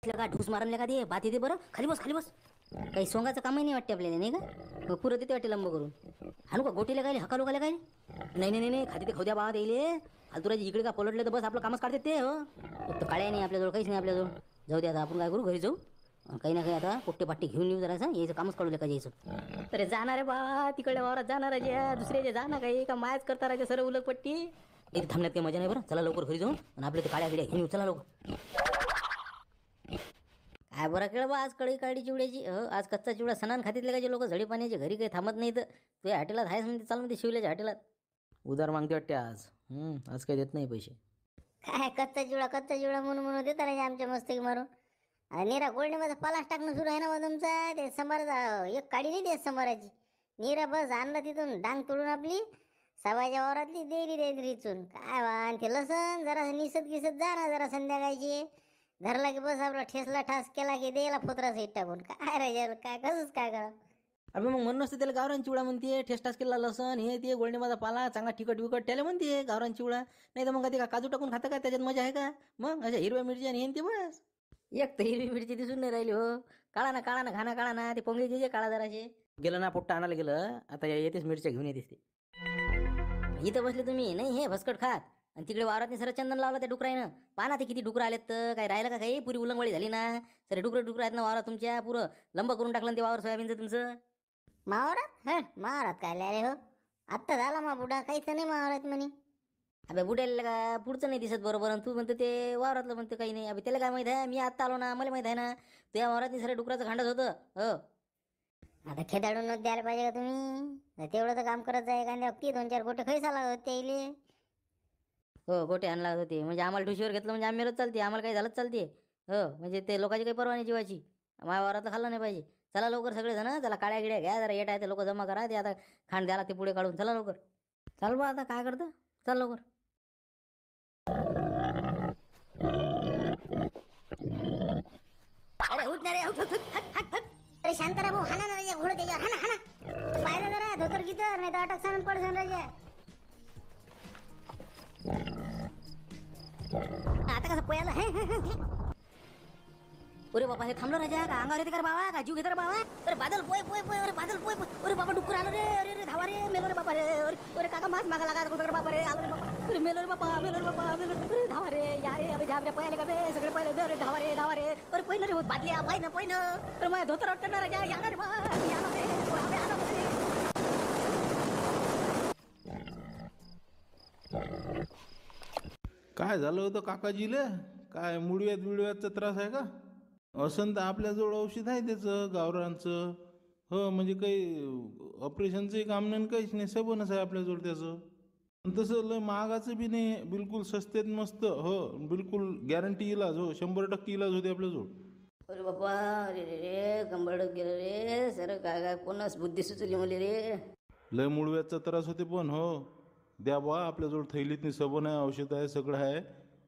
बसल्या का ढूस मारले का ते बात येते बरं. खाली बस खाली बस. काही सोंगाचं कामही नाही वाटते आपल्याला नाही का. पुरं तिथे वाटते लंब करून. हाणू का गोटीला काय हकालू का काय. नाही नाही नाही खाली ते खाऊ द्या बाबा देईल. फालतुराजी इकडे का पलटले तर बस आपलं कामच काढते ते हो. एक तर काळ्या नाही आपल्याजवळ काहीच नाही आपल्याजवळ. जाऊ दे आता आपण काय करू घरी जाऊ. काही ना काही आता पोट्टे पाट्टी घेऊन येऊ जरासं यायचं कामच काढू का यायचं. अरे जाणार आहे बा तिकडे वावरात जाणार आहे दुसऱ्याचे जाणार काही का मायच करता राहायचं सर उलट पट्टी. इथे थांबण्यात काही मजा नाही बरं. चला लवकर घरी जाऊन आणि आपल्या ते काळ्या गिड्या घेऊन येऊ चला लवकर. काय बरं केळ बा आज कळी काळी चिवड्याची आज कच्चा चिवडा सणान खातीतले का जे लोक झडी पाण्याचे घरी काही थांबत नाही तर तुझ्या हॉटेलात आहेस म्हणते चाल म्हणते शिवल्याच्या हॉटेलात. उदार मागते वाटते आज. आज काही देत नाही पैसे. काय कच्चा चिवडा म्हणून देता रे आमच्या मस्ती मारून. नीरा गोल्डमध्ये पलास टाकणं सुरू आहे ना मग तुमचा. ते समोरचा एक काडी नाही देत समोराची. नीरा बस आणलं तिथून डांग तोडून आपली सवायच्या वावरातली देरी रिचून काय वा. आणि ते लसण जरा निसत गिसत जा ना जरा संध्याकाळची. धरला की बस आपला ठेसला ठास केला की द्यायला फोतरा सीट टाकून काय राहायचं काय कसंच काय करा. अबे मग म्हणून नसते त्याला गावरान चिवडा म्हणते. ठेसटास केला लसण हे ते गोल्डे माझा पाला चांगला तिखट विकट त्याला म्हणते गावरान चिवडा. नाही तर मग ते का काजू टाकून खाता का त्याच्यात मजा आहे का. मग अशा हिरव्या मिरची आणि हे ते बस. एक तर हिरवी मिरची दिसून नाही राहिली हो. काळा ना घाणा काळा ना ते पोंगळी जे काळा जराशे. गेलं ना पोट्टा आणायला गेलं आता येतेच मिरच्या घेऊन येतेस ते. इथं बसले तुम्ही नाही हे भस्कट खात. आणि तिकडे वावरात सर चंदन लावलं त्या डुकरानं. पाहा ना ते किती डुकर आलेत तर काय राहिलं का काही पुरी उलंगवाळी झाली ना. सर डुकर आहेत ना वावरात तुमच्या पुरं लंब करून टाकलं ते वावर सोयाबीनचं तुमचं. मावरात मावरात काय रे हो. आत्ता झाला मा बुडा काहीच नाही मावरात म्हणे. अबे बुड्याला का पुढचं नाही दिसत बरोबर. तू म्हणतो ते वावरातलं म्हणतो काही नाही. अबे त्याला काय माहित आहे मी आत्ता आलो ना मला माहित आहे ना. त्या वावरात सर डुकराचं खांडच होतं हो. आता खेदाडून द्यायला पाहिजे का तुम्ही. तेवढं तर काम करत जाय एखाद्या की 2-4 गोटे खैसाला होते इले. हो गोटे आणला होते म्हणजे आम्हाला ठुशीवर घेतलं म्हणजे आम्ही चालते आम्हाला काही झालंच चालते. हो म्हणजे ते लोकांची काही परवा नाही जीवाची. माझ्या वावरातलं खाल्लं नाही पाहिजे. चला लवकर सगळे जण त्याला काळ्या गिड्या घ्या जरा येत आहे ते लोक जमा करा ते आता खांड द्याला ते पुढे काढून चला लवकर. चाल बा आता काय करतं चल लवकर. अरे उठ ना रे उठ. अरे शांतारा भाऊ हाना ना रे घोडं त्याच्यावर हाना. पाहिलं जरा धोतर गितर नाही तर अटक सांगून पडसन रे. आता कसं पोयाला अरे बाबा हे थांबलं राजा का अंगावर येते का बाबा का जीव घेतो रे बाबा. अरे बादल पोय अरे बादल पोय अरे बाबा डुक्कर आलो रे. अरे धावा रे मेलो रे बाबा रे. अरे काका मास मागा लागा रे बाबा रे आलो रे बाबा. अरे मेलो रे बाबा अरे धावा रे या रे अबे जाब रे पयाले का बे सगळे पहिले अरे धावा रे अरे पहिलं रे बादल्या पहिलं अरे माझ्या धोतर वाटतं ना राजा या रे बा या रे अबे आलो रे. काय झालं होतं काकाजीले. काय मुडव्याचा त्रास आहे का. असं तर आपल्याजवळ औषध आहे त्याचं गावरांचं. हो म्हणजे काही ऑपरेशनचंही काम नाही काहीच नाही सबनच आहे आपल्याजवळ त्याचं. तसं लय महागाचं बी नाही बिलकुल स्वस्तेत मस्त हो बिलकुल गॅरंटी इलाज हो 100% इलाज होते आपल्याजवळ. अरे बाबा अरे रे गंबड गेलं रे सर काय कोणाच बुद्धी सुचली मला रे. लय मुडव्याचा त्रास होते पण हो द्या बा आपल्याजवळ थैलीत नाही सबन आहे औषध आहे सगळं आहे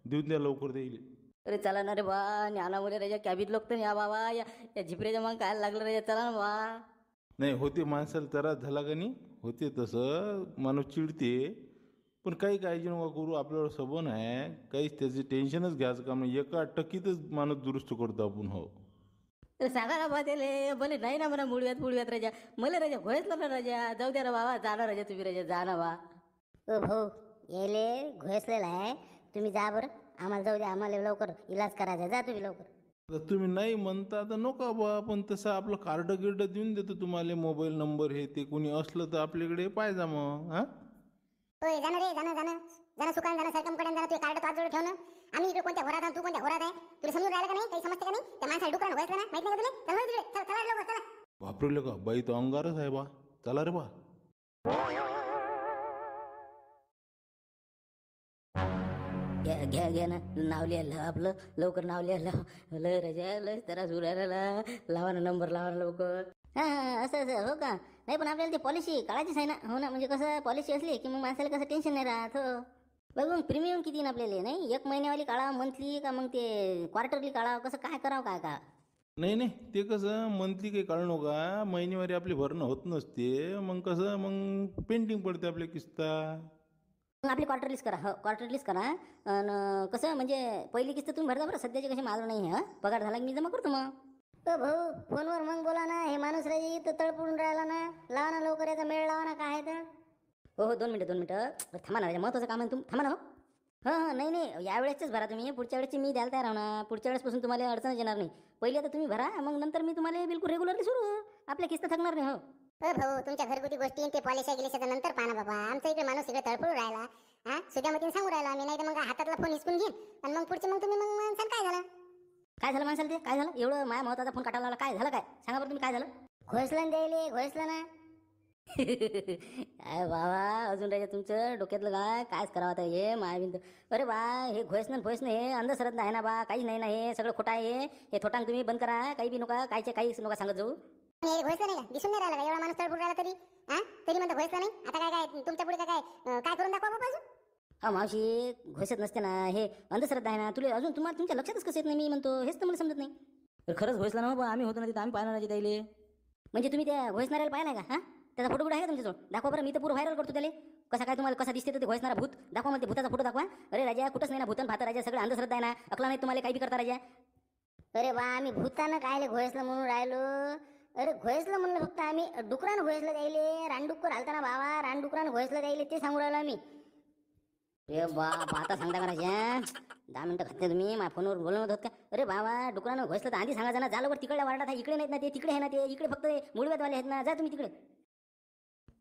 देऊन द्या लवकर देईल. अरे चला ना रे बा ज्ञाना मुले राजा कॅबीत लोक तर या बाबा या झिपऱ्याच्या मग काय लागलं रे चला ना बा. नाही होते माणसाला त्रास झाला का नाही होते तसं माणूस चिडते पण काही काळजी नका करू आपल्यावर सबन आहे काहीच त्याची टेन्शनच घ्यायचं काम नाही. एका टक्कीतच माणूस दुरुस्त करतो आपण हो. अरे सांगा ना बा त्याले भले नाही ना म्हणा मुळव्यात राजा मला राजा घोयसला ना राजा जाऊ द्या ना बाबा जाणार राजा तुम्ही राजा जा ना बा. ओ भाऊ याले घोसलेला आहे तुम्ही जा बरं. आम्हाला जाऊ द्या आम्हाला लवकर इलाज करायचा जा तुम्ही लवकर. आता तुम्ही नाही म्हणता तर नका बा पण तसं आपलं कार्ड गिर्ड देऊन देतो तुम्हाला मोबाईल नंबर हे ते कोणी असलं तर आपल्याकडे पाहिजे मग हां. होय जाणं सुकान जाणं सरकमकडे जाणं तुझे कार्ड पाच ठेव ना. आम्ही इकडे कोणत्या घरात तू कोणत्या घरात आहे तुला समजून राहिलं का नाही काही समजते का नाही. त्या माणसाला डुकरानं व्हायचं ना माहित नाही का तुला. चला लवकर चला. वापरले का बाई तो अंगारच आहे बा चला रे बा. घ्या ना नाव लिहायला आपलं लवकर नाव लिहायला लय राजा लय त्याला जुरायला लावा ना नंबर लावा ना लवकर. हा असं हो का. नाही पण आपल्याला ती पॉलिसी काढायचीच आहे ना हो ना. म्हणजे कसं पॉलिसी असली की मग माणसाला कसं टेन्शन नाही राहत हो. बघ मग प्रीमियम किती ना आपल्याला नाही 1 महिन्यावाली काढा मंथली का मग ते क्वार्टरली काढा कसं काय करावं काय का. नाही ते कसं मंथली काही काढू नका महिनेवारी आपली भरणं होत नसते मग कसं मग पेंटिंग पडते आपल्या किस्ता. मग आपली क्वार्टर लिस्ट करा. हो क्वार्टर लिस्ट करा. आणि कसं म्हणजे पहिली किस्त तुम्ही भरता बरं. सध्याचे कसे माझं नाही आहे. पगार झाला की मी जमा करतो मग. भाऊ फोनवर मग बोला ना. हे माणूस राजी इथं तळपडून राहिला ना. लावा ना लवकर याचा मेळ लावा ना. काय आहे तर हो 2 मिनिटं. थांबा ना, महत्त्वाचं काम आहे. थांबा ना. हां नाही यावेळेसच भरा तुम्ही. पुढच्या वेळेची मी द्यायला तयार आहे ना. पुढच्या वेळेसपासून तुम्हाला अडचणच येणार नाही. पहिले आता तुम्ही भरा, मग नंतर मी तुम्हाला बिलकुल रेग्युलरली सुरू. आपल्या किस्त थकणार नाही. भाऊ तुमच्या घरगुती गोष्टी ते पॉलिशा गेल्याच्या नंतर पाहा बाबा. आमचा इकडे माणूस इकडे तळपडून राहिला. हा सुद्यामतीने सांगू राहिला आम्ही. नाही तर मग हातातला फोन हिसकून घेईन आणि मग पुढचे मग तुम्ही मग म्हणसाल काय झालं. काय झालं माणसाला ते? काय झालं एवढं माझ्या महत्वाचा फोन काटायला लागला? काय झालं? काय सांगा बरं तुम्ही, काय झालं? घोषलं द्यायले घोषलं ना. काय बाबा अजून राजा तुमचं डोक्यातलं कायच करावं आता हे मायाबिंद. अरे बा हे घोषणं हे अंधश्रद्धा आहे ना बा. काहीच नाही ना, हे सगळं खोटं आहे. हे थोटांग तुम्ही बंद करा. काही बी नका काहीच नका सांगत जाऊ. घोषलं नाही का? दिसून नाही राहिला का एवढा माणूस तळपडून राहिला तरी? हा तरी म्हणतो घोषलं नाही. आता काय काय तुमच्या पुढे काय करून दाखवा बाबा अजून. हा मावशी घोषत नसते ना. हे अंधश्रद्धा आहे ना. तुला अजून तुम्हाला तुमच्या लक्षातच कसं येत नाही? मी म्हणतो हेच तर मला समजत नाही. तर खरंच घोषला ना बा. आम्ही होतो ना तिथं, आम्ही पाहिलं ना त्याले. म्हणजे तुम्ही त्या घोषणाऱ्याला पाहिला का? हां त्याचा फोटो कुठे आहे का तुमच्याजवळ? दाखवा बरं. मी तर पूर्ण व्हायरल करतो त्याला. कसा काय तुम्हाला कसा दिसते ते घोषणारा भूत? दाखवा मला ते भूताचा फोटो दाखवा. अरे राजा कुठंच नाही ना भूतन भाता. राजा सगळं अंधश्रद्धा आहे ना. अकला नाही तुम्हाला काही बी करता राजा. अरे बा आम्ही भूतानं कायले घोषलं म्हणून राहिलो. अरे घोषलं म्हणलं फक्त आम्ही. डुकरानं घोषलं द्यायले. रानडुक्कर आलता ना बाबा. रानडुकरानं घोषलं द्यायले ते सांगू राहिलो आम्ही. अरे बाप आता सांगता का राजा? 10 मिनिटं खाते तुम्ही. माझ्या फोनवर बोलत होत का? अरे बाबा डुकरानं घोषलं तर आधी सांगा ना. झालं बरं तिकडल्या वार्डात आहे. इकडे नाहीत ना ते. तिकडे आहे ना ते. इकडे फक्त मुळव्यातवाले आहेत ना. जा तुम्ही तिकडे.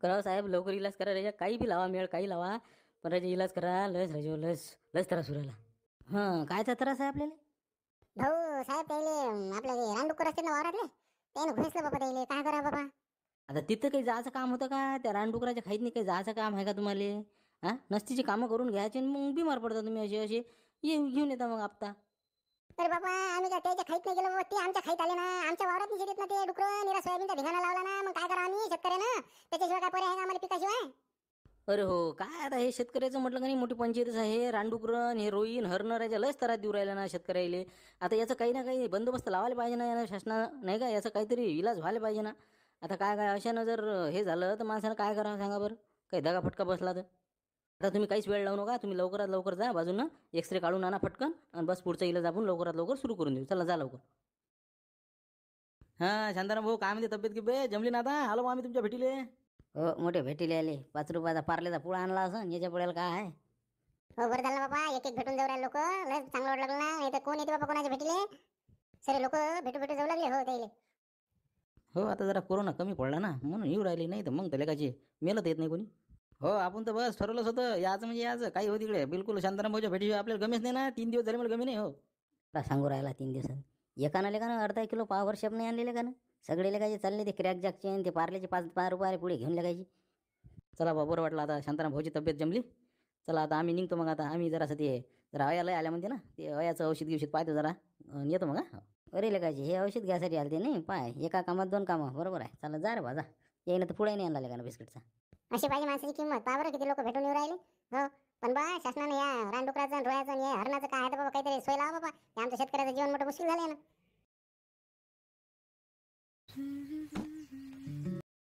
करा साहेब लवकर इलाज करा राजा. काही बी लावा मेळ काही लावा. पण राजा इलाज करा. लस राजा लस त्रास सुरायला. हां कायचा त्रास आहे आपल्याला? भाऊ साहेब त्याले आपल्या रानडुक्कर असते ना वावरातले. त्याने घोषलं बाबा त्याले. काय करा बाबा. आता तिथं काही जायचं काम होतं का? त्या रानडुकराच्या खाईत नाही काही जायचं काम आहे का तुम्हाला? हां नसतीची कामं करून घ्यायची आणि मग बिमार पडता तुम्ही. असे घेऊन येता मग आपता. अरे बाबा आम्ही काय त्याच्या खाईत नाही गेलो बाबा. ते आमच्या खाईत आले ना. आमच्या वावरात नाही शेतीत ना ते डुकरं. निरा सोयाबीनचा धिगाणा लावला ना. मग काय करा आम्ही शेतकऱ्यानं? त्याच्याशिवाय काय पर्याय आहे का आम्हाला पिकाशिवाय? अरे हो काय आता हे शेतकऱ्याचं म्हटलं का नाही मोठी पंचायतच आहे. रानडुकरं हे रोईन हरणं राजा लस त्रास देऊ राहिला ना शेतकऱ्याला. आता याचं काही ना काही बंदोबस्त लावायला पाहिजे ना या शासनानं. नाही का याचं काहीतरी इलाज व्हायला पाहिजे ना. आता काय अशानं जर हे झालं तर माणसानं काय करावं सांगा बरं. काही दगाफटका बसला तर. आता तुम्ही काहीच वेळ लावू नका. तुम्ही लवकरात लवकर जा बाजूनं. एक्सरे काढून आणा फटकन आणि बस पुढचा इलाज आपण लवकरात लवकर सुरू करून देऊ. चला जा लवकर. हां शांताराम भाऊ काय म्हणते तब्येत गिब्येत जमली ना आता? आलो मग आम्ही तुमच्या भेटीले. हो मोठे भेटीले आले. 5 रुपयाचा पार्लेचा पुळा आणला असं. याच्या पुढ्याला काय आहे? हो बरं झालं बाबा. एक भेटून जाऊ राहिले लोक. लय चांगलं वाटलं ना. नाही तर कोण येते बाबा कोणाच्या भेटीले. सरे लोक भेटू जाऊ लागले. हो त्याले. हो आता जरा कोरोना कमी पडला ना म्हणून येऊ राहिली. नाही तर मग त्याला काची मेलत येत नाही कोणी. हो आपण तर बस ठरवलंच होतं याचं म्हणजे याचं काही हो तिकडे. बिलकुल शांताराम भाऊच्या भेटीशिवाय आपल्याला गमेच नाही ना. 3 दिवस झाले मला गमी नाही. हो आता सांगू राहिला 3 दिवसात. एकानं लेखानं अर्धा किलो पावर शेप नाही आणलेले का ना. सगळे लेखाचे चालले ते क्रॅक जॅकचे आणि ते पार्लेचे 5 रुपये पुढे घेऊन लेखायची. चला बा बरं वाटलं आता शांताराम भाऊची तब्येत जमली. चला आता आम्ही निघतो मग. आता आम्ही जरासं ते जरा अयाला आल्या म्हणते ना. ते अयाचं औषध पाहतो जरा येतो मग. हां अरे लेखायची हे औषध घ्यायसाठी आलते नाही. पाय एका कामात 2 कामं. बरोबर आहे. चला जा रे बा जा. येईन तर पुढे नाही आणला लेखानं बिस्किटचा. अशी पाहिजे माणसाची किंमत. पहा बरं किती लोक भेटून येऊ राहिले. हो पण बा शासनाने या रानडुकराचं आणि डोळ्याचं आणि या हरणाचं काय आहे बाबा काहीतरी सोय लावा बाबा. आमच्या शेतकऱ्याचं जीवन मोठं मुश्किल झालं ना.